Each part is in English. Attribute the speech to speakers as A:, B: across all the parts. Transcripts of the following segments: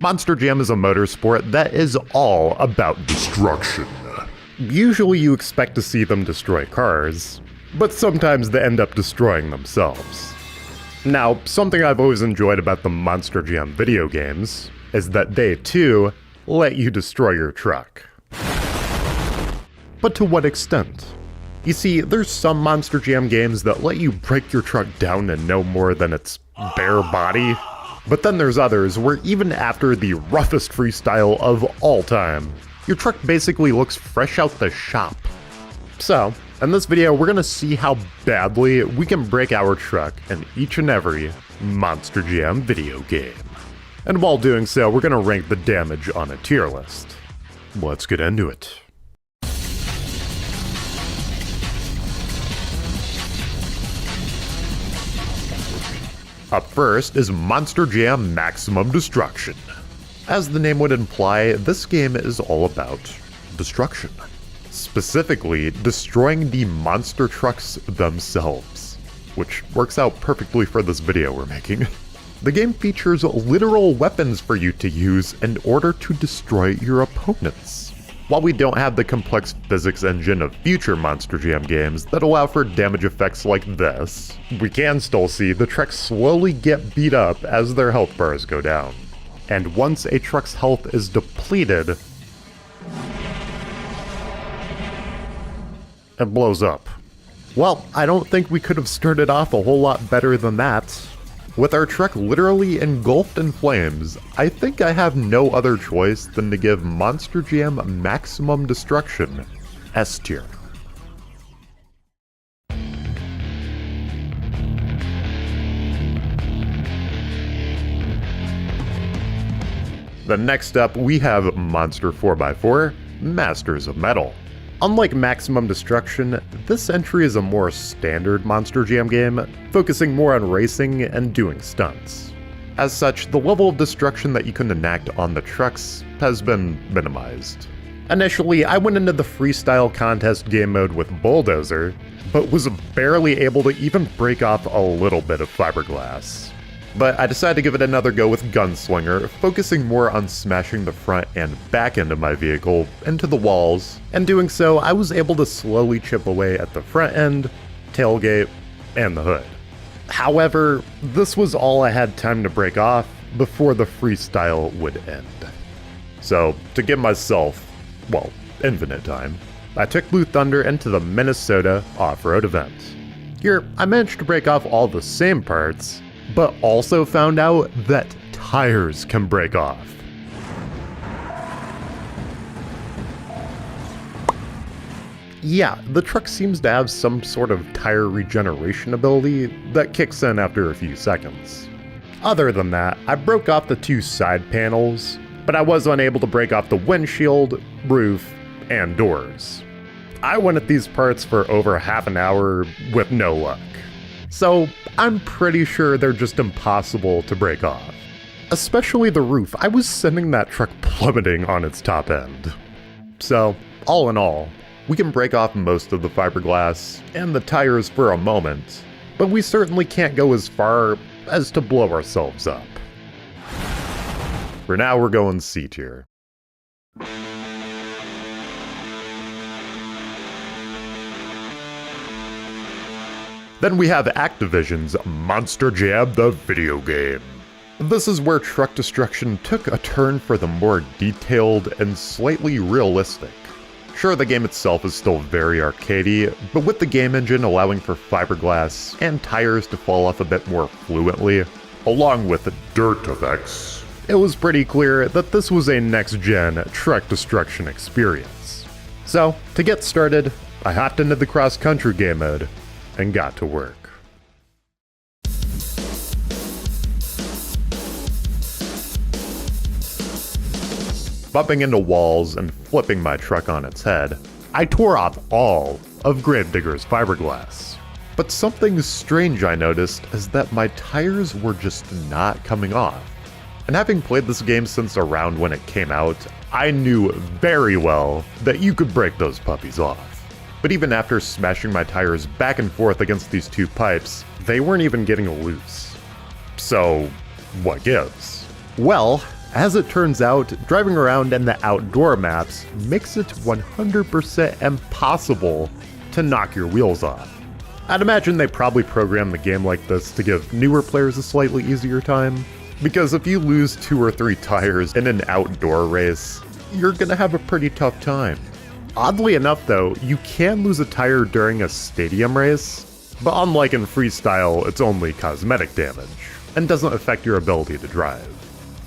A: Monster Jam is a motorsport that is all about destruction. Usually you expect to see them destroy cars, but sometimes they end up destroying themselves. Now, something I've always enjoyed about the Monster Jam video games is that they, too, let you destroy your truck. But to what extent? You see, there's some Monster Jam games that let you break your truck down to no more than its bare body. But then there's others where even after the roughest freestyle of all time, your truck basically looks fresh out the shop. So, in this video we're gonna see how badly we can break our truck in each and every Monster Jam video game. And while doing so, we're gonna rank the damage on a tier list. Let's get into it. Up first is Monster Jam Maximum Destruction. As the name would imply, this game is all about destruction. Specifically, destroying the monster trucks themselves, which works out perfectly for this video we're making. The game features literal weapons for you to use in order to destroy your opponents. While we don't have the complex physics engine of future Monster Jam games that allow for damage effects like this, we can still see the trucks slowly get beat up as their health bars go down. And once a truck's health is depleted, it blows up. Well, I don't think we could have started off a whole lot better than that. With our truck literally engulfed in flames, I think I have no other choice than to give Monster Jam Maximum Destruction S tier. Then next up we have Monster 4x4 Masters of Metal. Unlike Maximum Destruction, this entry is a more standard Monster Jam game, focusing more on racing and doing stunts. As such, the level of destruction that you can enact on the trucks has been minimized. Initially, I went into the freestyle contest game mode with Bulldozer, but was barely able to even break off a little bit of fiberglass. But I decided to give it another go with Gunslinger, focusing more on smashing the front and back end of my vehicle into the walls. And doing so, I was able to slowly chip away at the front end, tailgate, and the hood. However, this was all I had time to break off before the freestyle would end. So, to give myself, well, infinite time, I took Blue Thunder into the Minnesota off-road event. Here, I managed to break off all the same parts, but also found out that tires can break off. Yeah, the truck seems to have some sort of tire regeneration ability that kicks in after a few seconds. Other than that, I broke off the two side panels, but I was unable to break off the windshield, roof, and doors. I went at these parts for over half an hour with no luck. So I'm pretty sure they're just impossible to break off. Especially the roof, I was sending that truck plummeting on its top end. So, all in all, we can break off most of the fiberglass and the tires for a moment, but we certainly can't go as far as to blow ourselves up. For now, we're going C tier. Then we have Activision's Monster Jam the video game. This is where truck destruction took a turn for the more detailed and slightly realistic. Sure, the game itself is still very arcadey, but with the game engine allowing for fiberglass and tires to fall off a bit more fluently, along with dirt effects, it was pretty clear that this was a next-gen truck destruction experience. So, to get started, I hopped into the cross-country game mode and got to work. Bumping into walls and flipping my truck on its head, I tore off all of Gravedigger's fiberglass. But something strange I noticed is that my tires were just not coming off. And having played this game since around when it came out, I knew very well that you could break those puppies off. But even after smashing my tires back and forth against these two pipes, they weren't even getting loose. So, what gives? Well, As it turns out, driving around in the outdoor maps makes it 100% impossible to knock your wheels off. I'd imagine they probably programmed the game like this to give newer players a slightly easier time, because if you lose 2 or 3 tires in an outdoor race, you're gonna have a pretty tough time. Oddly enough though, you can lose a tire during a stadium race, but unlike in freestyle, it's only cosmetic damage, and doesn't affect your ability to drive.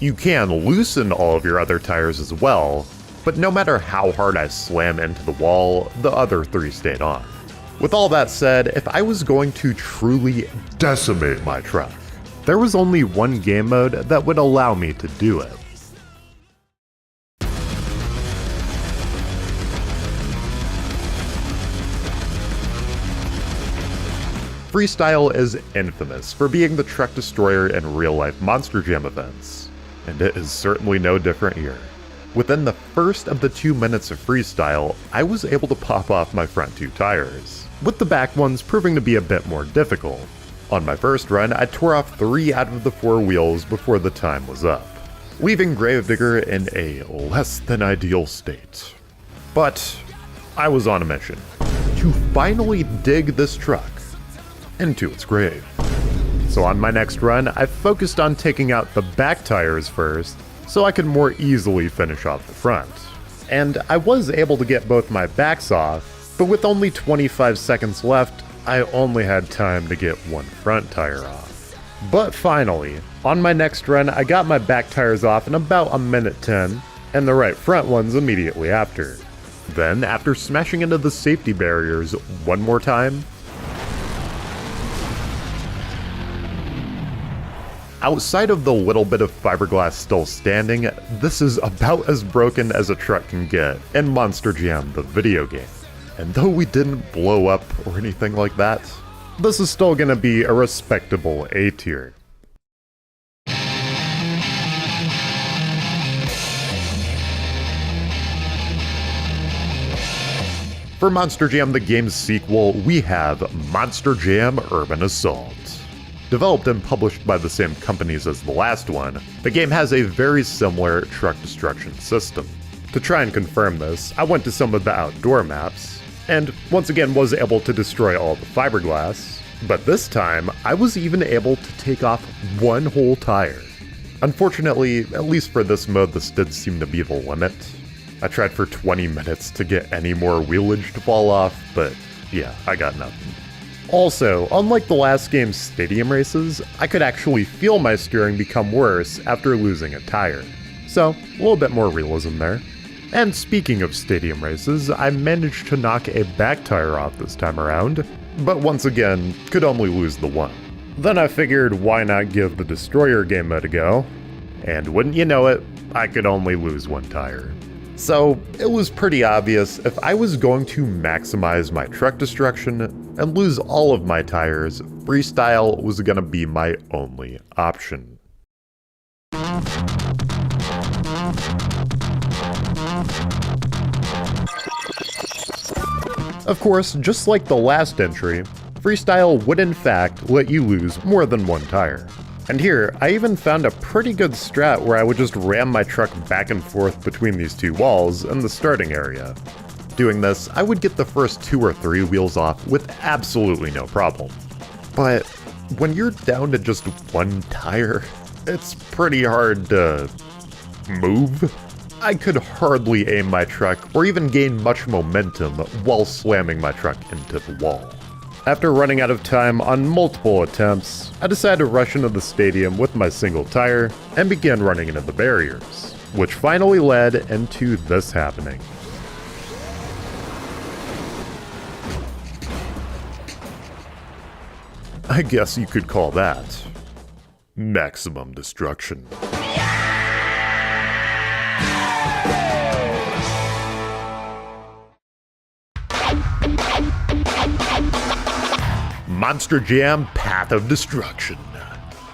A: You can loosen all of your other tires as well, but no matter how hard I slam into the wall, the other 3 stayed on. With all that said, if I was going to truly decimate my truck, there was only one game mode that would allow me to do it. Freestyle is infamous for being the truck destroyer in real-life Monster Jam events, and it is certainly no different here. Within the first of the 2 minutes of freestyle, I was able to pop off my front 2 tires, with the back ones proving to be a bit more difficult. On my first run, I tore off 3 out of the 4 wheels before the time was up, leaving Gravedigger in a less than ideal state. But I was on a mission to finally dig this truck into its grave. So on my next run, I focused on taking out the back tires first, so I could more easily finish off the front. And I was able to get both my backs off, but with only 25 seconds left, I only had time to get 1 front tire off. But finally, on my next run, I got my back tires off in about a minute 10, and the right front ones immediately after. Then, after smashing into the safety barriers one more time, outside of the little bit of fiberglass still standing, this is about as broken as a truck can get in Monster Jam, the video game. And though we didn't blow up or anything like that, this is still gonna be a respectable A tier. For Monster Jam, the game's sequel, we have Monster Jam Urban Assault. Developed and published by the same companies as the last one, the game has a very similar truck destruction system. To try and confirm this, I went to some of the outdoor maps, and once again was able to destroy all the fiberglass, but this time I was even able to take off 1 whole tire. Unfortunately, at least for this mode, this did seem to be the limit. I tried for 20 minutes to get any more wheelage to fall off, but yeah, I got nothing. Also, unlike the last game's stadium races, I could actually feel my steering become worse after losing a tire. So, a little bit more realism there. And speaking of stadium races, I managed to knock a back tire off this time around, but once again, could only lose the 1. Then I figured why not give the Destroyer game mode a go, and wouldn't you know it, I could only lose 1 tire. So, it was pretty obvious if I was going to maximize my truck destruction and lose all of my tires, freestyle was gonna be my only option. Of course, just like the last entry, freestyle would in fact let you lose more than 1 tire. And here, I even found a pretty good strat where I would just ram my truck back and forth between these 2 walls in the starting area. Doing this, I would get the first 2 or 3 wheels off with absolutely no problem. But when you're down to just 1 tire, it's pretty hard to move. I could hardly aim my truck or even gain much momentum while slamming my truck into the wall. After running out of time on multiple attempts, I decided to rush into the stadium with my single tire and began running into the barriers, which finally led into this happening. I guess you could call that maximum destruction. Monster Jam Path of Destruction.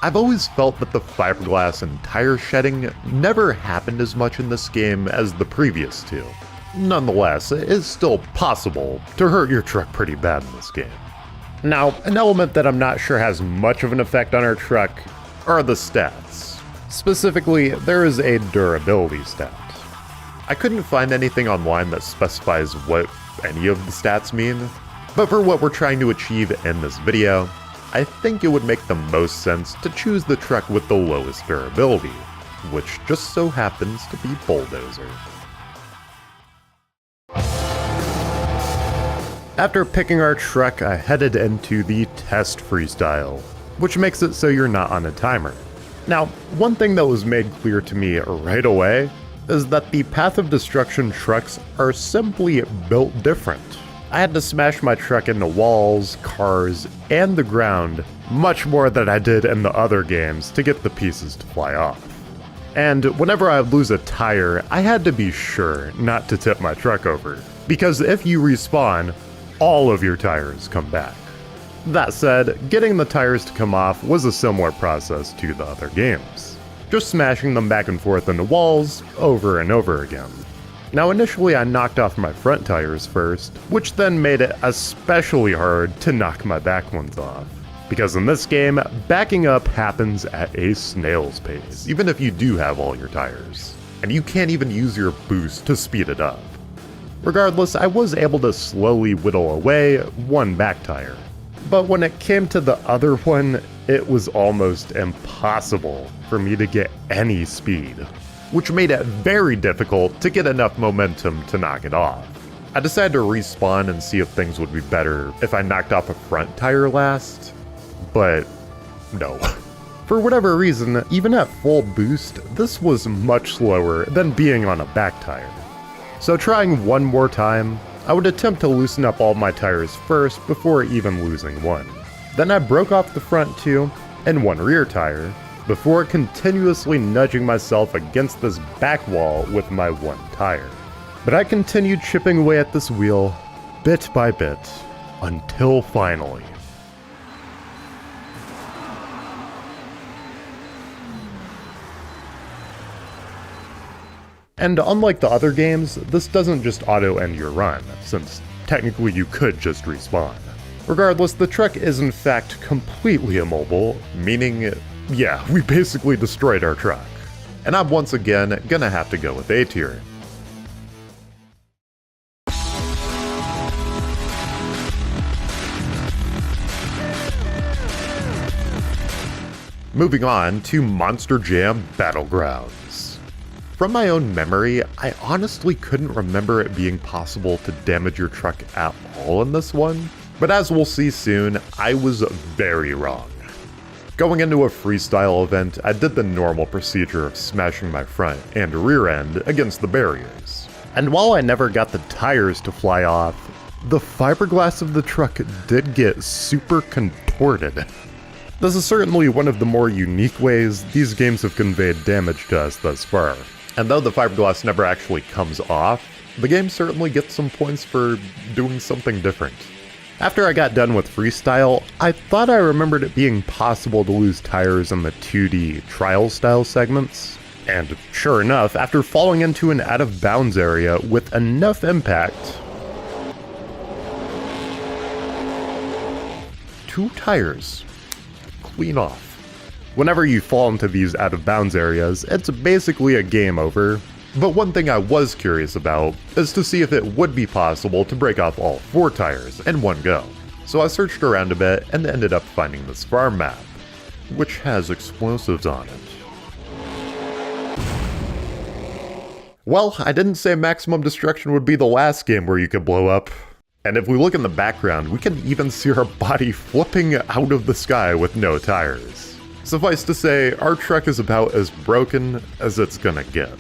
A: I've always felt that the fiberglass and tire shedding never happened as much in this game as the previous 2. Nonetheless, it is still possible to hurt your truck pretty bad in this game. Now, an element that I'm not sure has much of an effect on our truck are the stats. Specifically, there is a durability stat. I couldn't find anything online that specifies what any of the stats mean, but for what we're trying to achieve in this video, I think it would make the most sense to choose the truck with the lowest durability, which just so happens to be Bulldozer. After picking our truck, I headed into the test freestyle, which makes it so you're not on a timer. Now, one thing that was made clear to me right away is that the Path of Destruction trucks are simply built different. I had to smash my truck into walls, cars, and the ground much more than I did in the other games to get the pieces to fly off. And whenever I lose a tire, I had to be sure not to tip my truck over, because if you respawn, all of your tires come back. That said, getting the tires to come off was a similar process to the other games, just smashing them back and forth into walls over and over again. Now initially I knocked off my front tires first, which then made it especially hard to knock my back ones off. Because in this game, backing up happens at a snail's pace, even if you do have all your tires. And you can't even use your boost to speed it up. Regardless, I was able to slowly whittle away one back tire. But when it came to the other one, it was almost impossible for me to get any speed, which made it very difficult to get enough momentum to knock it off. I decided to respawn and see if things would be better if I knocked off a front tire last, but no. For whatever reason, even at full boost, this was much slower than being on a back tire. So trying one more time, I would attempt to loosen up all my tires first before even losing one. Then I broke off the front two and one rear tire, before continuously nudging myself against this back wall with my one tire. But I continued chipping away at this wheel, bit by bit, until finally. And unlike the other games, this doesn't just auto-end your run, since technically you could just respawn. Regardless, the truck is in fact completely immobile, meaning, yeah, we basically destroyed our truck. And I'm once again gonna have to go with A tier. Moving on to Monster Jam Battlegrounds. From my own memory, I honestly couldn't remember it being possible to damage your truck at all in this one, but as we'll see soon, I was very wrong. Going into a freestyle event, I did the normal procedure of smashing my front and rear end against the barriers. And while I never got the tires to fly off, the fiberglass of the truck did get super contorted. This is certainly one of the more unique ways these games have conveyed damage to us thus far. And though the fiberglass never actually comes off, the game certainly gets some points for doing something different. After I got done with freestyle, I thought I remembered it being possible to lose tires in the 2D trial style segments. And sure enough, after falling into an out of bounds area with enough impact, 2 tires clean off. Whenever you fall into these out of bounds areas, it's basically a game over. But one thing I was curious about is to see if it would be possible to break off all 4 tires in one go. So I searched around a bit and ended up finding this farm map, which has explosives on it. Well, I didn't say Maximum Destruction would be the last game where you could blow up. And if we look in the background, we can even see our body flipping out of the sky with no tires. Suffice to say, our truck is about as broken as it's gonna get.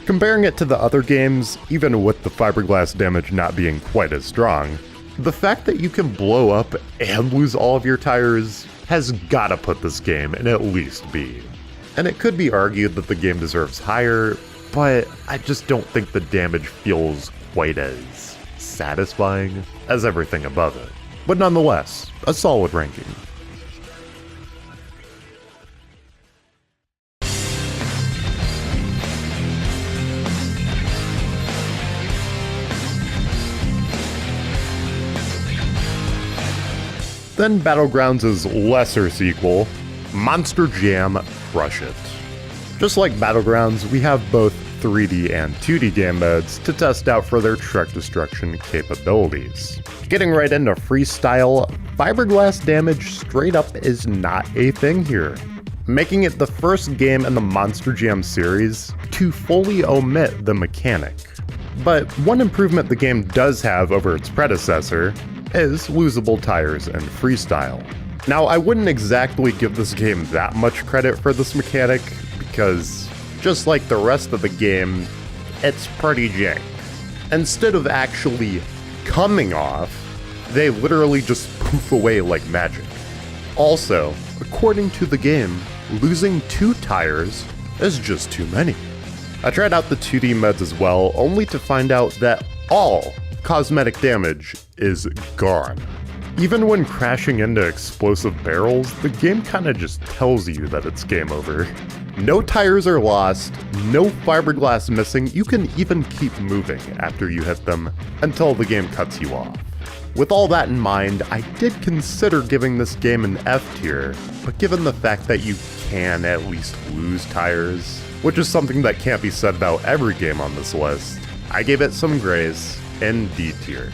A: Comparing it to the other games, even with the fiberglass damage not being quite as strong, the fact that you can blow up and lose all of your tires has gotta put this game in at least B. And it could be argued that the game deserves higher, but I just don't think the damage feels quite as satisfying as everything above it. But nonetheless, a solid ranking. Then Battlegrounds' lesser sequel, Monster Jam Crush It. Just like Battlegrounds, we have both 3D and 2D game modes to test out for their truck destruction capabilities. Getting right into freestyle, fiberglass damage straight up is not a thing here, making it the first game in the Monster Jam series to fully omit the mechanic. But one improvement the game does have over its predecessor is losable tires and freestyle. Now, I wouldn't exactly give this game that much credit for this mechanic, because just like the rest of the game, it's pretty jank. Instead of actually coming off, they literally just poof away like magic. Also, according to the game, losing 2 tires is just too many. I tried out the 2D modes as well, only to find out that all cosmetic damage is gone. Even when crashing into explosive barrels, the game kinda just tells you that it's game over. No tires are lost, no fiberglass missing, you can even keep moving after you hit them until the game cuts you off. With all that in mind, I did consider giving this game an F tier, but given the fact that you can at least lose tires, which is something that can't be said about every game on this list, I gave it some grace in D tier.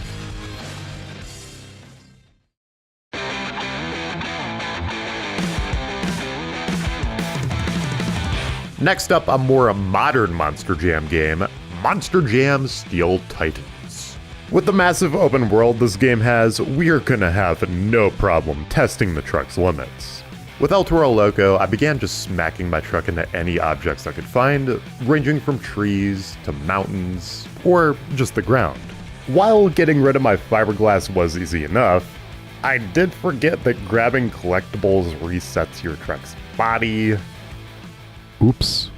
A: Next up, a more modern Monster Jam game, Monster Jam Steel Titans. With the massive open world this game has, we are gonna have no problem testing the truck's limits. With El Toro Loco, I began just smacking my truck into any objects I could find, ranging from trees to mountains, or just the ground. While getting rid of my fiberglass was easy enough, I did forget that grabbing collectibles resets your truck's body. Oops.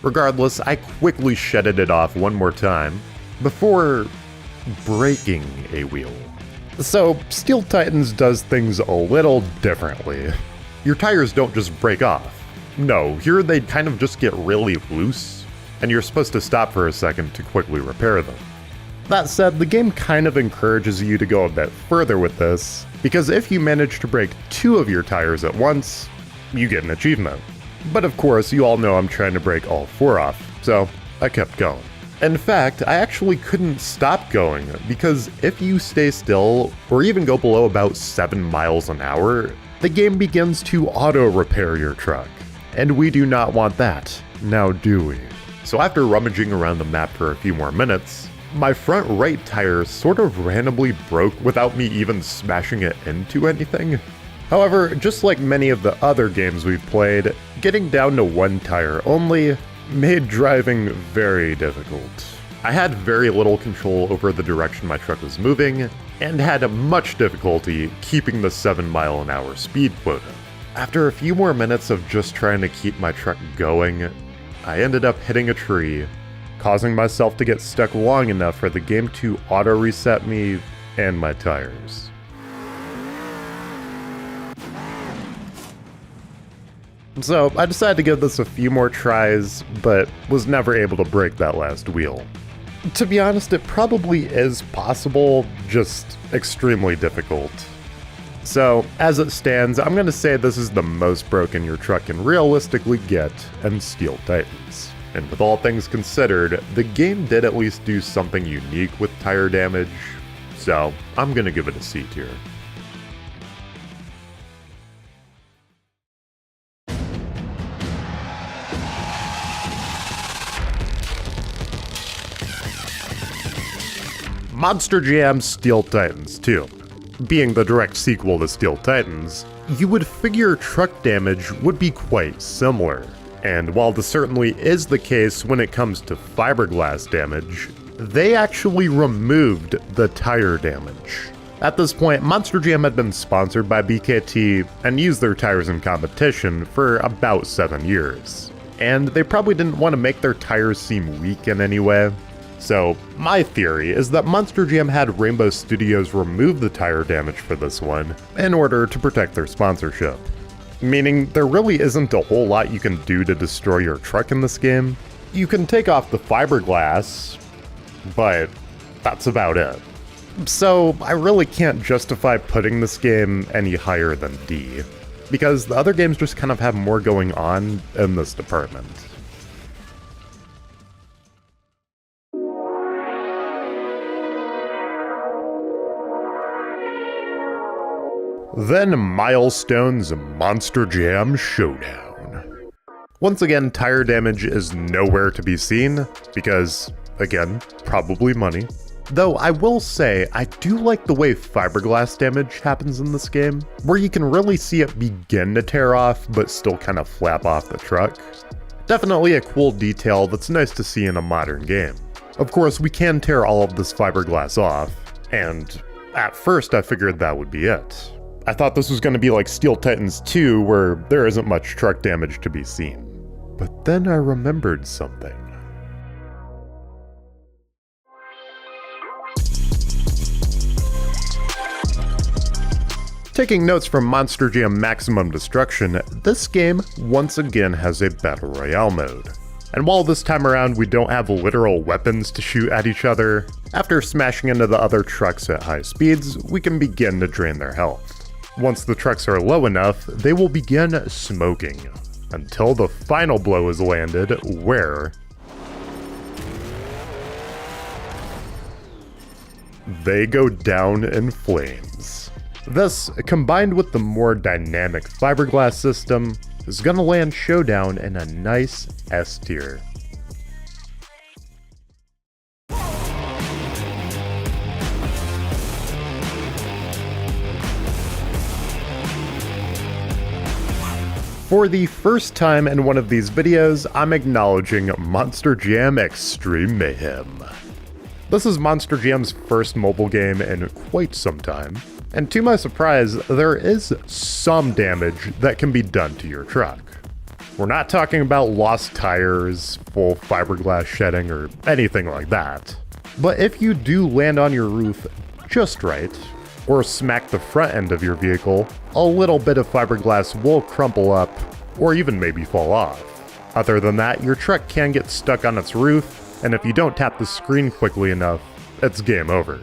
A: Regardless, I quickly shedded it off one more time before breaking a wheel. So, Steel Titans does things a little differently. Your tires don't just break off. No, here they kind of just get really loose, and you're supposed to stop for a second to quickly repair them. That said, the game kind of encourages you to go a bit further with this, because if you manage to break 2 of your tires at once, you get an achievement. But of course, you all know I'm trying to break all 4 off, so I kept going. In fact, I actually couldn't stop going, because if you stay still, or even go below about 7 miles an hour, the game begins to auto-repair your truck. And we do not want that, now do we? So after rummaging around the map for a few more minutes, my front right tire sort of randomly broke without me even smashing it into anything. However, just like many of the other games we've played, getting down to 1 tire only made driving very difficult. I had very little control over the direction my truck was moving, and had much difficulty keeping the 7-mile-an-hour speed quota. After a few more minutes of just trying to keep my truck going, I ended up hitting a tree, causing myself to get stuck long enough for the game to auto-reset me and my tires. So I decided to give this a few more tries, but was never able to break that last wheel. To be honest, it probably is possible, just extremely difficult. So, as it stands, I'm gonna say this is the most broken your truck can realistically get in Steel Titans. And with all things considered, the game did at least do something unique with tire damage, so I'm gonna give it a C tier. Monster Jam Steel Titans 2. Being the direct sequel to Steel Titans, you would figure truck damage would be quite similar. And while this certainly is the case when it comes to fiberglass damage, they actually removed the tire damage. At this point, Monster Jam had been sponsored by BKT and used their tires in competition for about 7 years. And they probably didn't want to make their tires seem weak in any way. So, my theory is that Monster Jam had Rainbow Studios remove the tire damage for this one in order to protect their sponsorship. Meaning, there really isn't a whole lot you can do to destroy your truck in this game. You can take off the fiberglass, but that's about it. So, I really can't justify putting this game any higher than D, because the other games just kind of have more going on in this department. Then Milestone's Monster Jam Showdown. Once again, tire damage is nowhere to be seen, because, again, probably money. Though I will say, I do like the way fiberglass damage happens in this game, where you can really see it begin to tear off, but still kind of flap off the truck. Definitely a cool detail that's nice to see in a modern game. Of course, we can tear all of this fiberglass off, and at first I figured that would be it. I thought this was going to be like Steel Titans 2, where there isn't much truck damage to be seen. But then I remembered something. Taking notes from Monster Jam Maximum Destruction, this game once again has a Battle Royale mode. And while this time around we don't have literal weapons to shoot at each other, after smashing into the other trucks at high speeds, we can begin to drain their health. Once the trucks are low enough, they will begin smoking, until the final blow is landed, where they go down in flames. This, combined with the more dynamic fiberglass system, is gonna land Showdown in a nice S tier. For the first time in one of these videos, I'm acknowledging Monster Jam Extreme Mayhem. This is Monster Jam's first mobile game in quite some time, and to my surprise, there is some damage that can be done to your truck. We're not talking about lost tires, full fiberglass shedding, or anything like that. But if you do land on your roof just right, or smack the front end of your vehicle, a little bit of fiberglass will crumple up, or even maybe fall off. Other than that, your truck can get stuck on its roof, and if you don't tap the screen quickly enough, it's game over.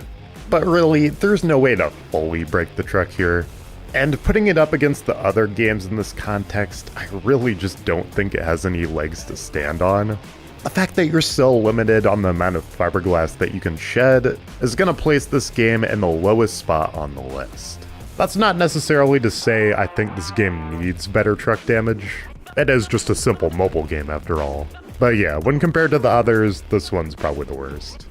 A: But really, there's no way to fully break the truck here. And putting it up against the other games in this context, I really just don't think it has any legs to stand on. The fact that you're so limited on the amount of fiberglass that you can shed is going to place this game in the lowest spot on the list. That's not necessarily to say I think this game needs better truck damage. It is just a simple mobile game after all. But yeah, when compared to the others, this one's probably the worst.